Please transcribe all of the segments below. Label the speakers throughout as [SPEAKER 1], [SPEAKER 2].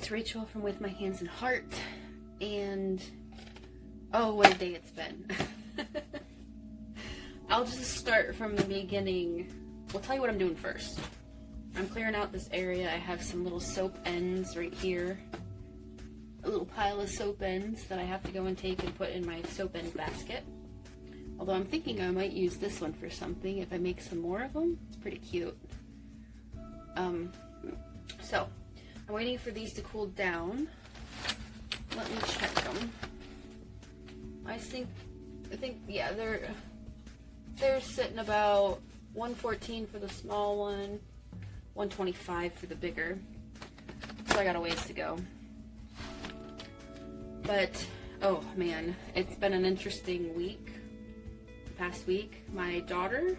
[SPEAKER 1] it's Rachel from With My Hands and Heart, and oh, what a day it's been. I'll just start from the beginning. We'll tell you what I'm doing first. I'm clearing out this area. I have some little soap ends right here. A little pile of soap ends that I have to go and take and put in my soap end basket. Although I'm thinking I might use this one for something if I make some more of them. It's pretty cute. So I'm waiting for these to cool down. Let me check them. I think yeah, they're sitting about 114 for the small one, 125 for the bigger. So I got a ways to go. But oh man, it's been an interesting week. Past week, my daughter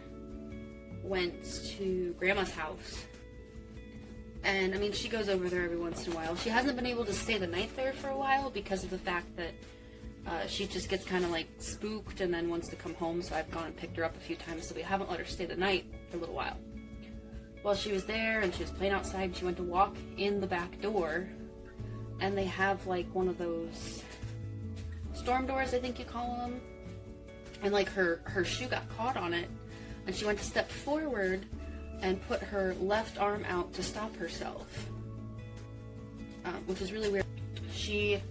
[SPEAKER 1] went to grandma's house. And I mean, she goes over there every once in a while. She hasn't been able to stay the night there for a while because of the fact that she just gets kind of like spooked and then wants to come home. So I've gone and picked her up a few times. So we haven't let her stay the night for a little while. Well, she was there and she was playing outside. She went to walk in the back door, and they have like one of those storm doors, I think you call them. And like her shoe got caught on it, and she went to step forward and put her left arm out to stop herself, which is really weird. She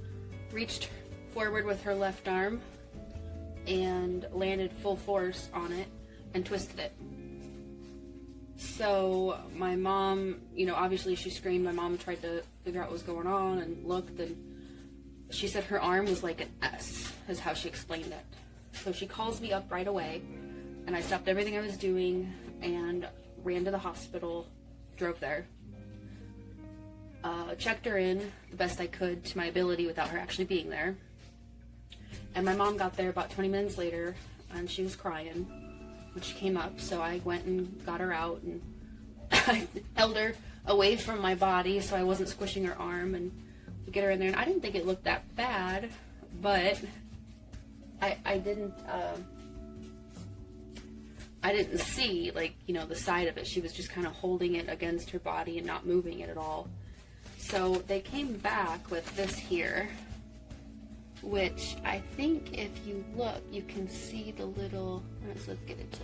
[SPEAKER 1] reached forward with her left arm and landed full force on it and twisted it. So my mom, you know, obviously she screamed. My mom tried to figure out what was going on and looked, and she said her arm was like an S, is how she explained it. So she calls me up right away, and I stopped everything I was doing and ran to the hospital, drove there, checked her in the best I could to my ability without her actually being there. And my mom got there about 20 minutes later, and she was crying when she came up, so I went and got her out, and I held her away from my body so I wasn't squishing her arm, and we get her in there. And I didn't think it looked that bad, but I didn't see, like, you know, the side of it. She was just kind of holding it against her body and not moving it at all. So they came back with this here, which I think if you look, you can see the little, let's get it to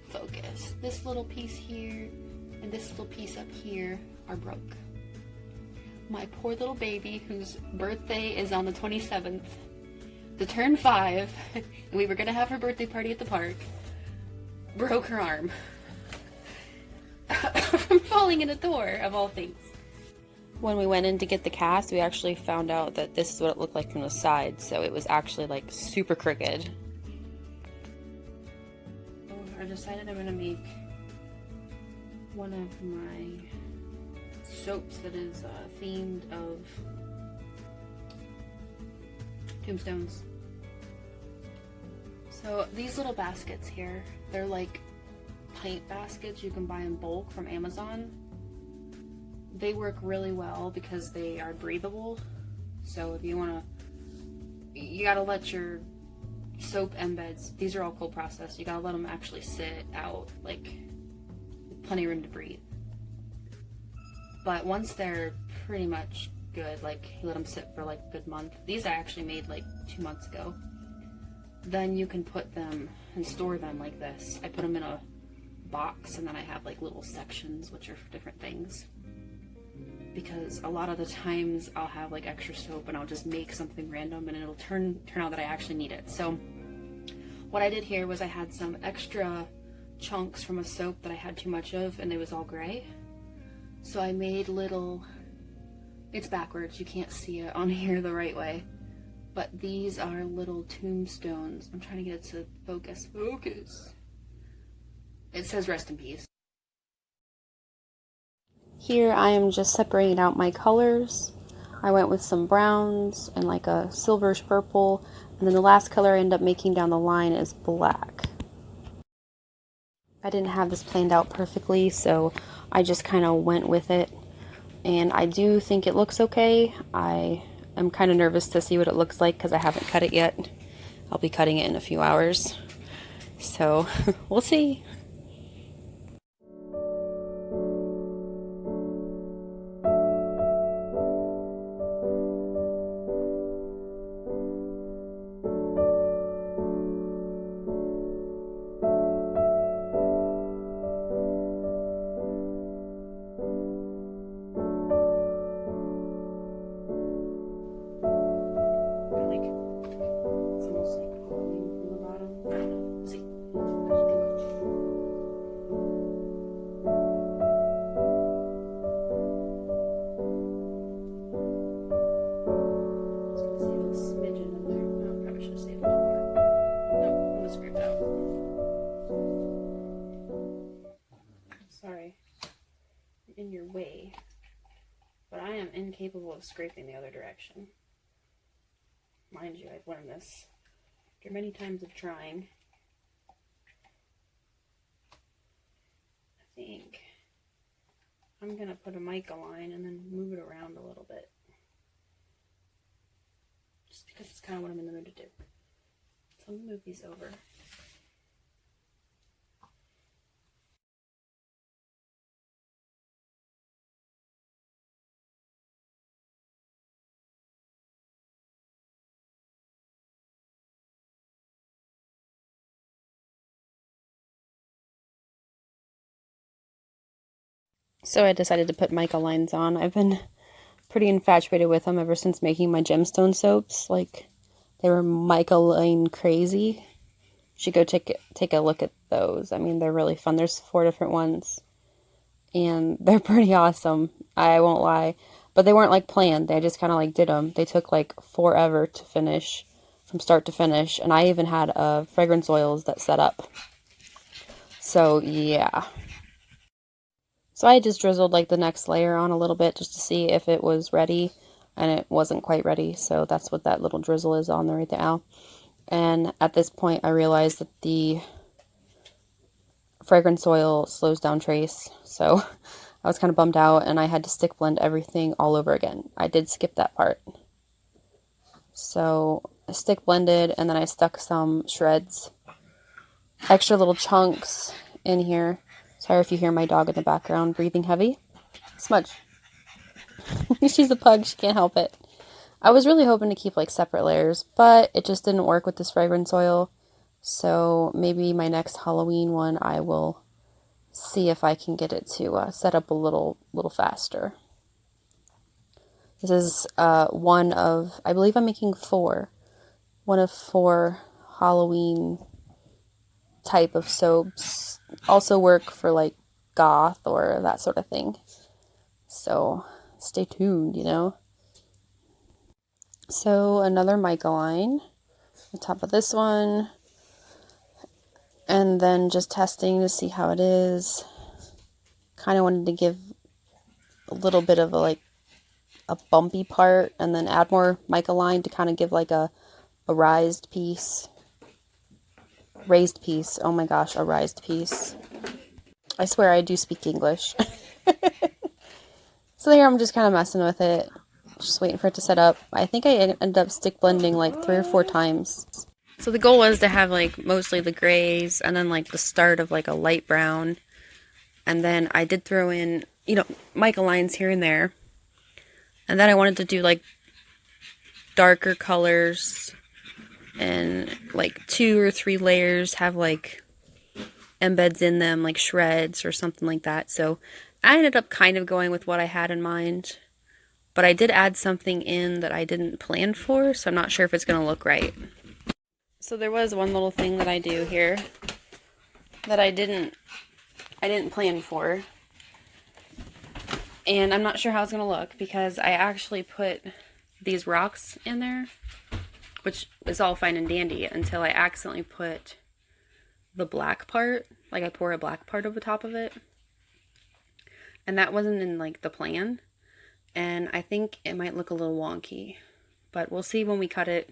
[SPEAKER 1] focus. This little piece here and this little piece up here are broke. My poor little baby, whose birthday is on the 27th, to turn 5, and we were going to have her birthday party at the park, broke her arm from falling in a door, of all things. When we went in to get the cast, we actually found out that this is what it looked like from the side, so it was actually like super crooked. I decided I'm going to make one of my soaps that is themed of tombstones. So these little baskets here, they're like pint baskets you can buy in bulk from Amazon. They work really well because they are breathable. So if you want to, you gotta let your soap embeds, these are all cold process, you gotta let them actually sit out, like, with plenty of room to breathe. But once they're pretty much good, like, you let them sit for like a good month. These I actually made like 2 months ago. Then you can put them and store them like this. I put them in a box, and then I have like little sections which are for different things. Because a lot of the times I'll have like extra soap and I'll just make something random and it'll turn out that I actually need it. So what I did here was I had some extra chunks from a soap that I had too much of, and it was all gray. So I made little, it's backwards, you can't see it on here the right way, but these are little tombstones. I'm trying to get it to focus. Focus. It says rest in peace. Here I am just separating out my colors. I went with some browns and like a silverish purple, and then the last color I end up making down the line is black. I didn't have this planned out perfectly, so I just kind of went with it, and I do think it looks okay. I am kind of nervous to see what it looks like because I haven't cut it yet. I'll be cutting it in a few hours, so we'll see. capable of scraping the other direction. Mind you, I've learned this after many times of trying. I think I'm going to put a mica line and then move it around a little bit. Just because it's kind of what I'm in the mood to do. So let me move these over. So I decided to put mica lines on. I've been pretty infatuated with them ever since making my gemstone soaps. Like, they were mica line crazy. You should go take a look at those. I mean, they're really fun. There's 4 different ones, and they're pretty awesome. I won't lie. But they weren't like planned. They just kind of like did them. They took like forever to finish, from start to finish. And I even had fragrance oils that set up. So yeah. So I just drizzled like the next layer on a little bit just to see if it was ready, and it wasn't quite ready. So that's what that little drizzle is on there right now. And at this point I realized that the fragrance oil slows down trace. So I was kind of bummed out, and I had to stick blend everything all over again. I did skip that part. So I stick blended, and then I stuck some shreds, extra little chunks in here. Sorry if you hear my dog in the background breathing heavy. Smudge. She's a pug, she can't help it. I was really hoping to keep like separate layers, but it just didn't work with this fragrance oil. So maybe my next Halloween one, I will see if I can get it to set up a little faster. This is one of, I believe I'm making 4. One of 4 Halloween type of soaps. Also work for like goth or that sort of thing. So stay tuned, you know. So another mica line on top of this one. And then just testing to see how it is. Kind of wanted to give a little bit of a bumpy part, and then add more mica line to kind of give like a raised piece. Raised piece. Oh my gosh, a raised piece. I swear I do speak English. So here I'm just kind of messing with it. Just waiting for it to set up. I think I ended up stick blending like 3 or 4 times. So the goal was to have like mostly the grays, and then like the start of like a light brown. And then I did throw in, you know, mica lines here and there. And then I wanted to do like darker colors and like 2 or 3 layers, have like embeds in them, like shreds or something like that. So I ended up kind of going with what I had in mind, but I did add something in that I didn't plan for, so I'm not sure if it's going to look right. So there was one little thing that I do here that I didn't plan for, and I'm not sure how it's going to look, because I actually put these rocks in there, which is all fine and dandy until I accidentally put the black part, like I pour a black part over the top of it, and that wasn't in like the plan, and I think it might look a little wonky, but we'll see when we cut it.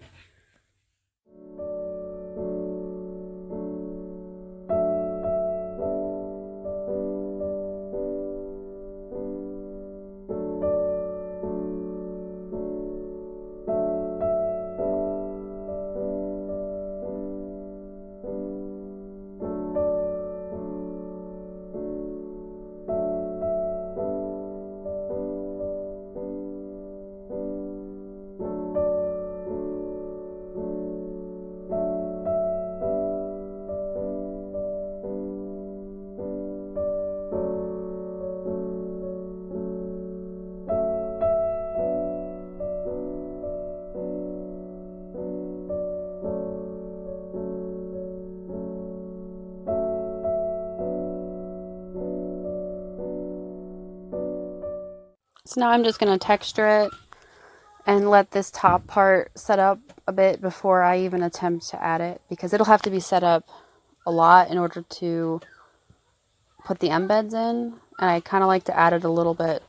[SPEAKER 1] So now I'm just going to texture it and let this top part set up a bit before I even attempt to add it, because it'll have to be set up a lot in order to put the embeds in, and I kind of like to add it a little bit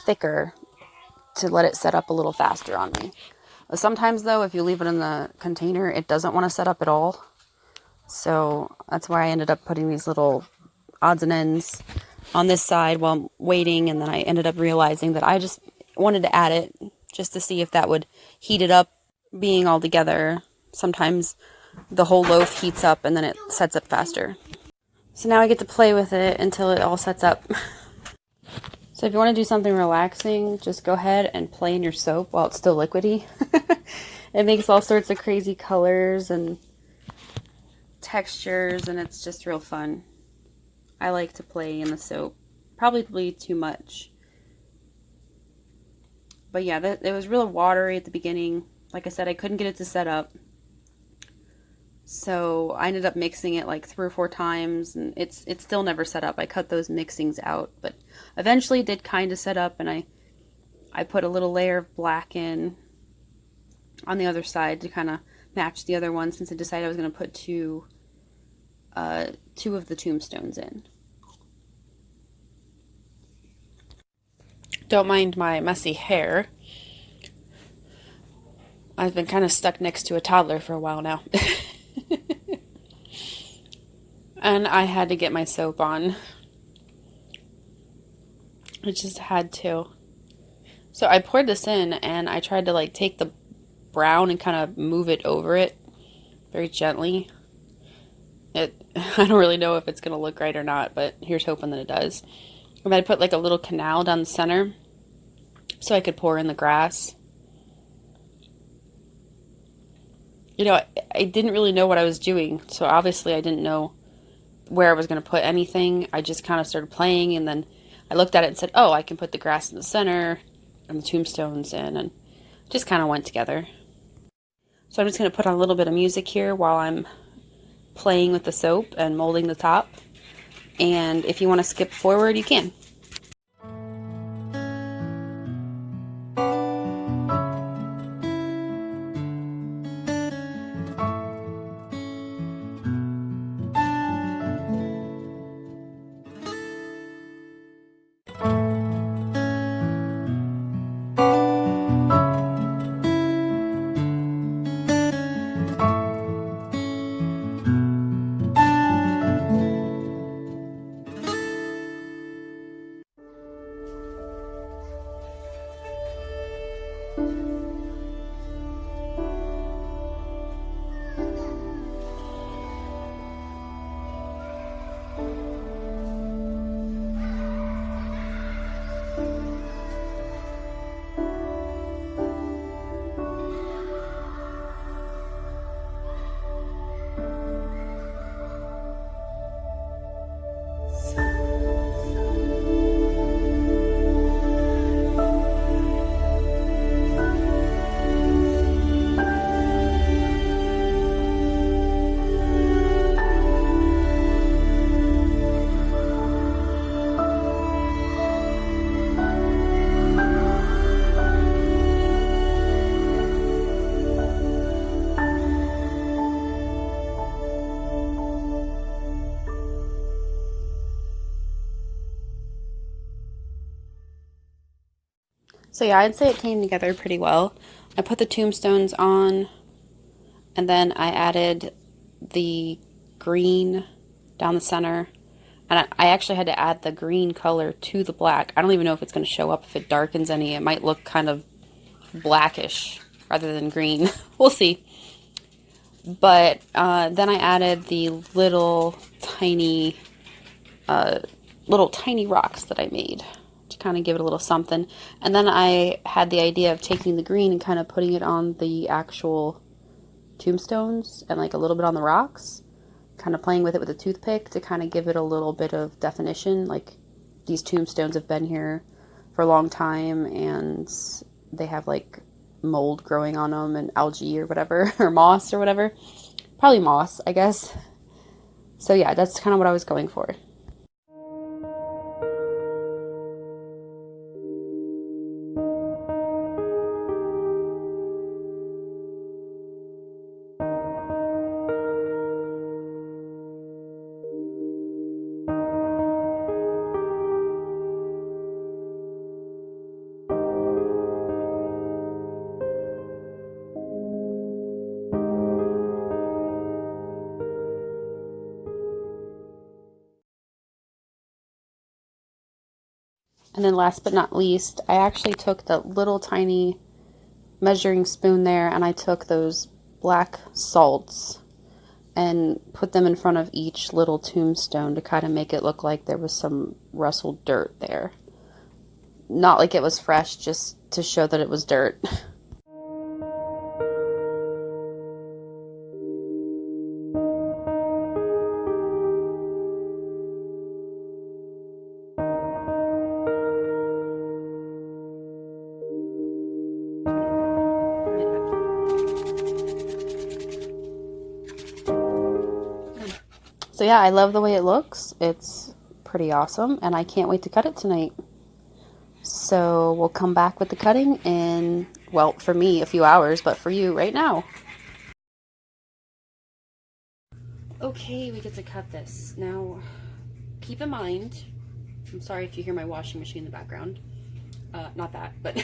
[SPEAKER 1] thicker to let it set up a little faster on me. Sometimes though, if you leave it in the container, it doesn't want to set up at all. So that's why I ended up putting these little odds and ends on this side while I'm waiting. And then I ended up realizing that I just wanted to add it just to see if that would heat it up being all together. Sometimes the whole loaf heats up and then it sets up faster. So now I get to play with it until it all sets up. So if you want to do something relaxing, just go ahead and play in your soap while it's still liquidy. It makes all sorts of crazy colors and textures, and it's just real fun. I like to play in the soap. Probably too much. But yeah, it was real watery at the beginning. Like I said, I couldn't get it to set up. So I ended up mixing it like 3 or 4 times, and it still never set up. I cut those mixings out, but eventually it did kind of set up, and I put a little layer of black in on the other side to kind of match the other one, since I decided I was going to put two of the tombstones in. Don't mind my messy hair. I've been kind of stuck next to a toddler for a while now. And I had to get my soap on. I just had to. So I poured this in, and I tried to like take the brown and kind of move it over it very gently. I don't really know if it's going to look right or not, but here's hoping that it does. And then I put like a little canal down the center so I could pour in the grass. You know, I didn't really know what I was doing, so obviously I didn't know where I was going to put anything. I just kind of started playing, and then I looked at it and said, oh, I can put the grass in the center and the tombstones in, and it just kind of went together. So I'm just going to put on a little bit of music here while I'm playing with the soap and molding the top. And if you want to skip forward, you can. So yeah, I'd say it came together pretty well. I put the tombstones on, and then I added the green down the center. And I actually had to add the green color to the black. I don't even know if it's going to show up if it darkens any. It might look kind of blackish rather than green. We'll see. But then I added the little tiny rocks that I made to kind of give it a little something. And then I had the idea of taking the green and kind of putting it on the actual tombstones and like a little bit on the rocks, kind of playing with it with a toothpick to kind of give it a little bit of definition. Like, these tombstones have been here for a long time, and they have like mold growing on them and algae or whatever, or moss or whatever. Probably moss, I guess. So yeah, that's kind of what I was going for. And then last but not least, I actually took the little tiny measuring spoon there and I took those black salts and put them in front of each little tombstone to kind of make it look like there was some rustled dirt there. Not like it was fresh, just to show that it was dirt. So yeah, I love the way it looks. It's pretty awesome, and I can't wait to cut it tonight. So we'll come back with the cutting in, well, for me, a few hours, but for you, right now. Okay, we get to cut this. Now, keep in mind, I'm sorry if you hear my washing machine in the background. Not that, but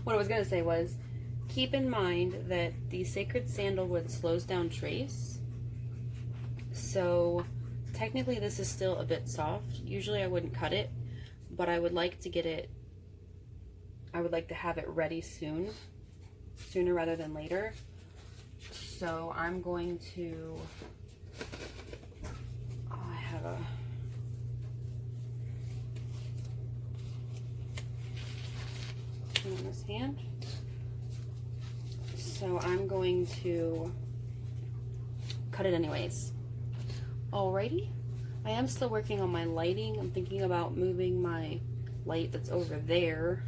[SPEAKER 1] what I was going to say was, keep in mind that the Sacred Sandalwood slows down trace. So technically this is still a bit soft. Usually I wouldn't cut it, but I would like to get it, I would like to have it ready sooner rather than later. So I'm going to, I have a, in this hand. So I'm going to cut it anyways. Alrighty, I am still working on my lighting. I'm thinking about moving my light that's over there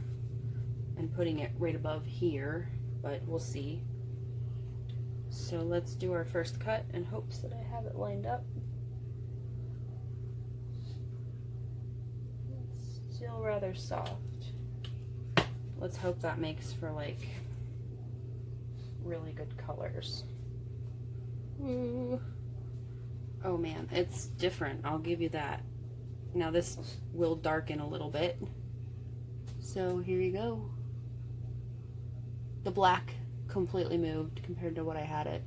[SPEAKER 1] and putting it right above here, but we'll see. So let's do our first cut in hopes that I have it lined up. It's still rather soft. Let's hope that makes for like really good colors. Ooh. Oh man, it's different, I'll give you that. Now this will darken a little bit. So here you go. The black completely moved compared to what I had it.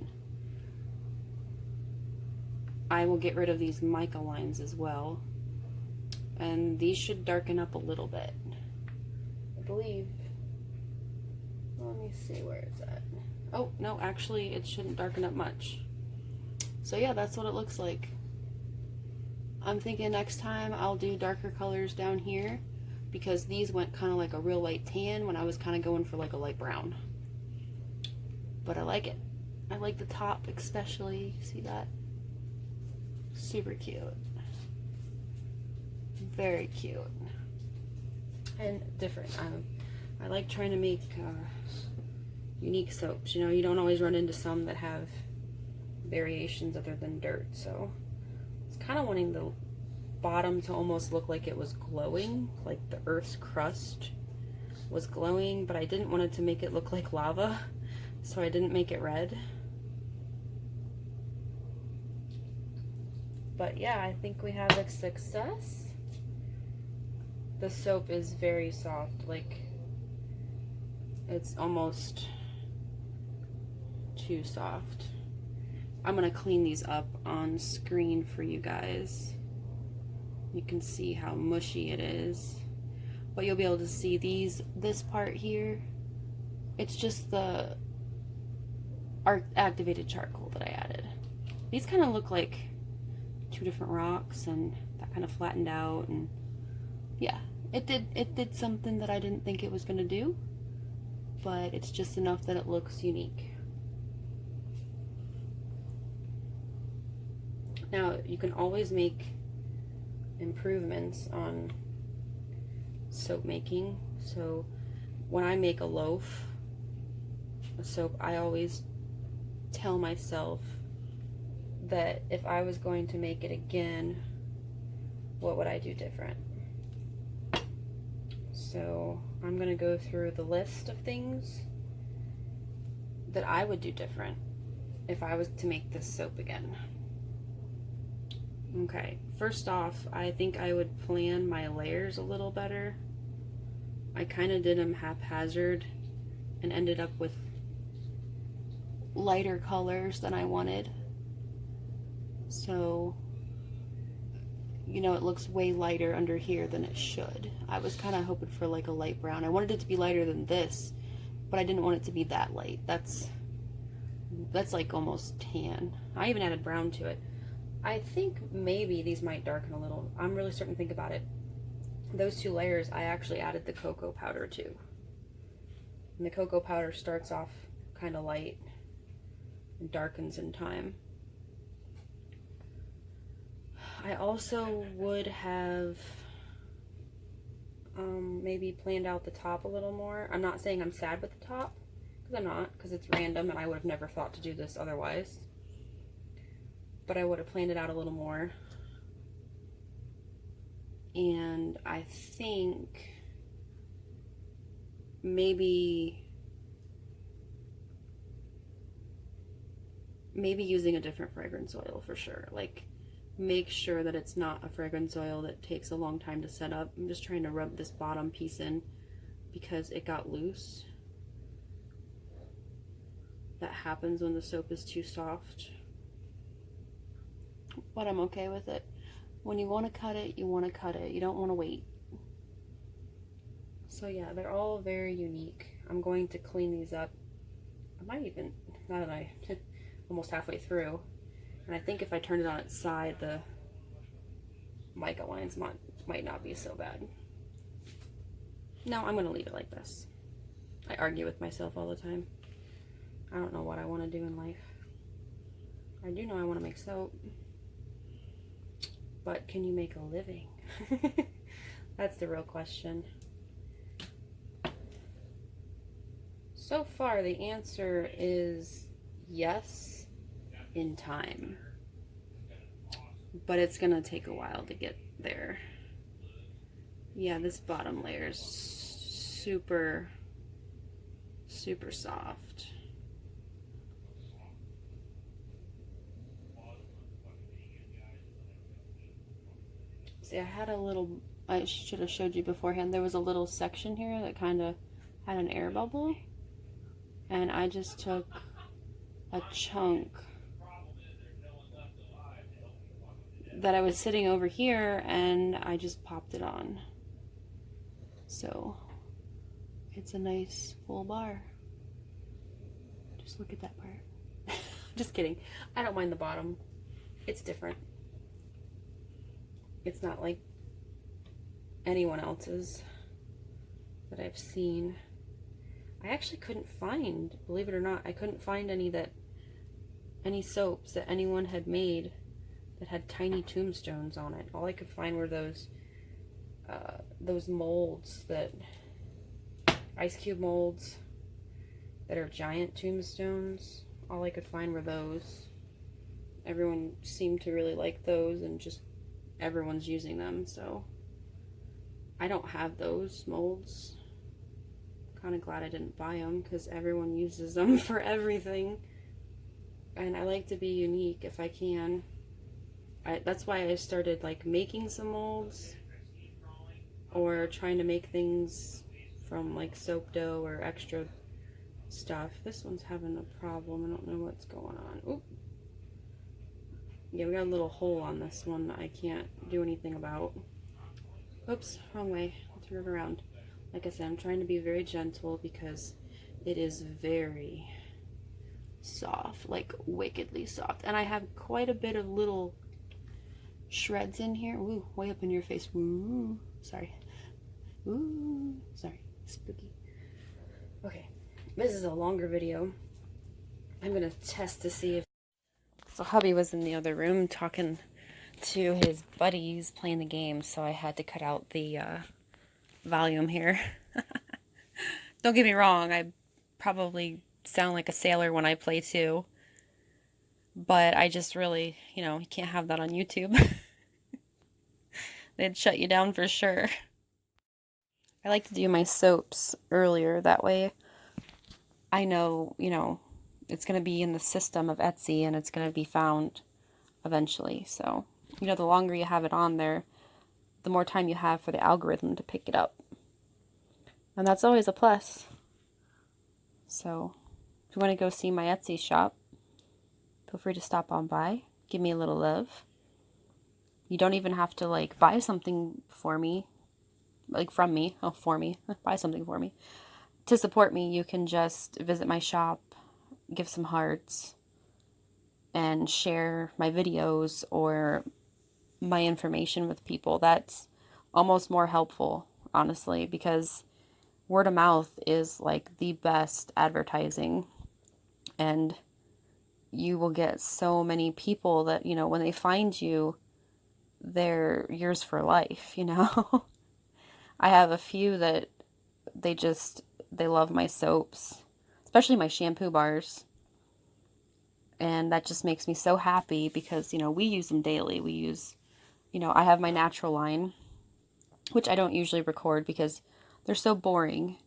[SPEAKER 1] I will get rid of these mica lines as well. And these should darken up a little bit. I believe. Let me see where it's at. Oh, no, actually it shouldn't darken up much. So yeah, that's what it looks like. I'm thinking next time I'll do darker colors down here because these went kind of like a real light tan when I was kind of going for like a light brown. But I like it. I like the top especially. See that? Super cute. Very cute. And different. I like trying to make unique soaps. You know, you don't always run into some that have variations other than dirt, so it's kind of wanting the bottom to almost look like it was glowing, like the earth's crust was glowing, but I didn't want it to make it look like lava, so I didn't make it red. But yeah, I think we have a success. The soap is very soft, like it's almost too soft. I'm gonna clean these up on screen for you guys. You can see how mushy it is, but you'll be able to see this part here. It's just the activated charcoal that I added. These kind of look like two different rocks, and that kind of flattened out, and yeah, it did something that I didn't think it was gonna do, but it's just enough that it looks unique. Now, you can always make improvements on soap making. So when I make a loaf of soap, I always tell myself that if I was going to make it again, what would I do different? So I'm going to go through the list of things that I would do different if I was to make this soap again. Okay, first off, I think I would plan my layers a little better. I kind of did them haphazard and ended up with lighter colors than I wanted. So you know, it looks way lighter under here than it should. I was kind of hoping for like a light brown. I wanted it to be lighter than this, but I didn't want it to be that light. That's like almost tan. I even added brown to it. I think maybe these might darken a little. I'm really starting to think about it. Those 2 layers, I actually added the cocoa powder to. And the cocoa powder starts off kind of light and darkens in time. I also would have maybe planned out the top a little more. I'm not saying I'm sad with the top, because I'm not, because it's random and I would have never thought to do this otherwise. But I would have planned it out a little more. And I think maybe using a different fragrance oil for sure. Like, make sure that it's not a fragrance oil that takes a long time to set up. I'm just trying to rub this bottom piece in because it got loose. That happens when the soap is too soft. But I'm okay with it. When you want to cut it, you want to cut it. You don't want to wait. So yeah, they're all very unique. I'm going to clean these up. I might even, now that I'm almost halfway through, and I think if I turned it on its side, the mica lines might not be so bad. No, I'm going to leave it like this. I argue with myself all the time. I don't know what I want to do in life. I do know I want to make soap. But can you make a living? That's the real question. So far, the answer is yes, in time. But it's gonna take a while to get there. Yeah, this bottom layer is super, super soft. See, I had a little, I should have showed you beforehand, there was a little section here that kind of had an air bubble. And I just took a chunk that I was sitting over here and I just popped it on. So it's a nice full bar. Just look at that part. Just kidding. I don't mind the bottom. It's different. It's not like anyone else's that I've seen. I actually couldn't find, believe it or not, I couldn't find any soaps that anyone had made that had tiny tombstones on it. All I could find were those molds, that ice cube molds that are giant tombstones. All I could find were those. Everyone seemed to really like those, and just everyone's using them, so I don't have those molds. Kind of glad I didn't buy them because everyone uses them for everything, and I like to be unique if I can. That's why I started like making some molds or trying to make things from like soap dough or extra stuff. This one's having a problem. I don't know what's going on. Oop. Yeah, we got a little hole on this one that I can't do anything about. Oops, wrong way. I'll turn it around. Like I said, I'm trying to be very gentle because it is very soft, like wickedly soft. And I have quite a bit of little shreds in here. Ooh, way up in your face. Ooh, sorry. Ooh, sorry. Spooky. Okay, this is a longer video. I'm gonna test to see if... So hubby was in the other room talking to his buddies playing the game, so I had to cut out the volume here. Don't get me wrong, I probably sound like a sailor when I play too, but I just really, you know, you can't have that on YouTube. They'd shut you down for sure. I like to do my soaps earlier, that way I know, you know, it's going to be in the system of Etsy and it's going to be found eventually. So, you know, the longer you have it on there, the more time you have for the algorithm to pick it up. And that's always a plus. So, if you want to go see my Etsy shop, feel free to stop on by. Give me a little love. You don't even have to like buy something for me, like from me, oh, for me, buy something for me. To support me, you can just visit my shop, give some hearts, and share my videos or my information with people. That's almost more helpful, honestly, because word of mouth is like the best advertising, and you will get so many people that, you know, when they find you, they're yours for life, you know. I have a few that they love my soaps, especially my shampoo bars. And that just makes me so happy because, you know, we use them daily. We use, you know, I have my natural line, which I don't usually record because they're so boring.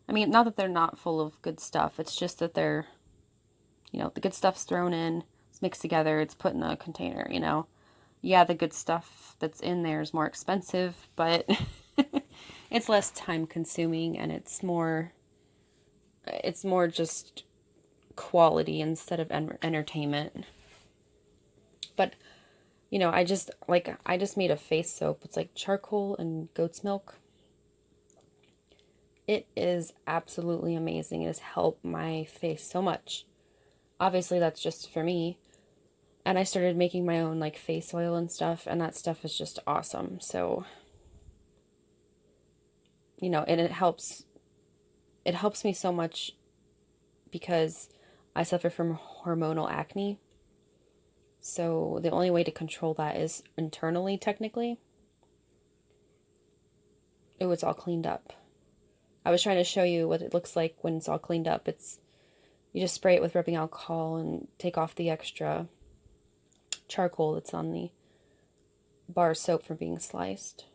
[SPEAKER 1] I mean, not that they're not full of good stuff. It's just that they're, you know, the good stuff's thrown in, it's mixed together, it's put in a container, you know. Yeah, the good stuff that's in there is more expensive, but it's less time consuming, and it's more just quality instead of entertainment. But, you know, I just made a face soap. It's like charcoal and goat's milk. It is absolutely amazing. It has helped my face so much. Obviously, that's just for me. And I started making my own like face oil and stuff, and that stuff is just awesome. So, you know, and it helps me so much because I suffer from hormonal acne. So the only way to control that is internally, technically. Oh, it's all cleaned up. I was trying to show you what it looks like when it's all cleaned up. You just spray it with rubbing alcohol and take off the extra charcoal that's on the bar soap from being sliced.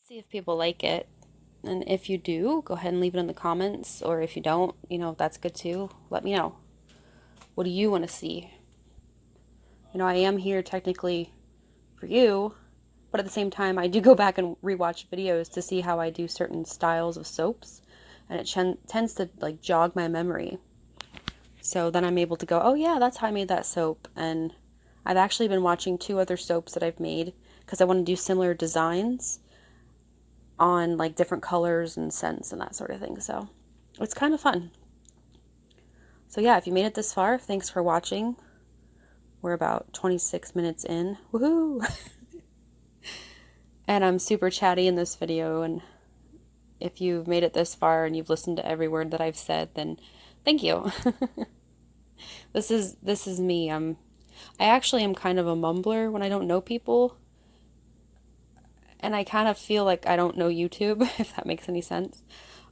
[SPEAKER 1] See if people like it. And if you do, go ahead and leave it in the comments. Or if you don't, you know, that's good too. Let me know. What do you want to see? You know, I am here technically for you, but at the same time, I do go back and rewatch videos to see how I do certain styles of soaps. And it tends to like jog my memory. So then I'm able to go, oh yeah, that's how I made that soap. And I've actually been watching 2 other soaps that I've made because I want to do similar designs on like different colors and scents and that sort of thing. So it's kind of fun. So yeah, if you made it this far, thanks for watching. We're about 26 minutes in. Woohoo! And I'm super chatty in this video, and if you've made it this far and you've listened to every word that I've said, then thank you. This is me. I actually am kind of a mumbler when I don't know people. And I kind of feel like I don't know YouTube, if that makes any sense.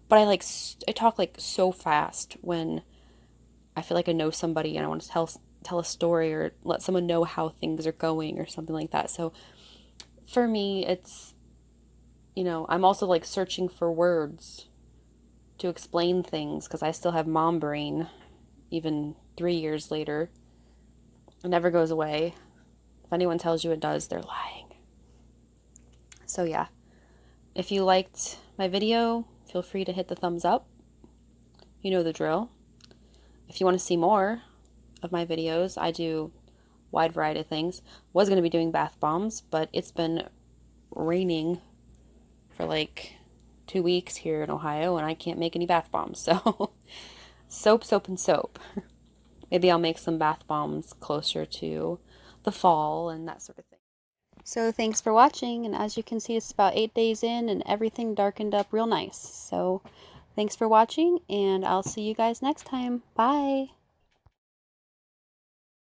[SPEAKER 1] But I talk like so fast when I feel like I know somebody and I want to tell a story or let someone know how things are going or something like that. So for me, it's, you know, I'm also like searching for words to explain things because I still have mom brain even 3 years later. It never goes away. If anyone tells you it does, they're lying. So yeah, if you liked my video, feel free to hit the thumbs up. You know the drill. If you want to see more of my videos, I do a wide variety of things. Was going to be doing bath bombs, but it's been raining for like 2 weeks here in Ohio, and I can't make any bath bombs. So soap, soap, and soap. Maybe I'll make some bath bombs closer to the fall and that sort of thing. So thanks for watching, and as you can see, it's about 8 days in and everything darkened up real nice. So thanks for watching, and I'll see you guys next time. Bye!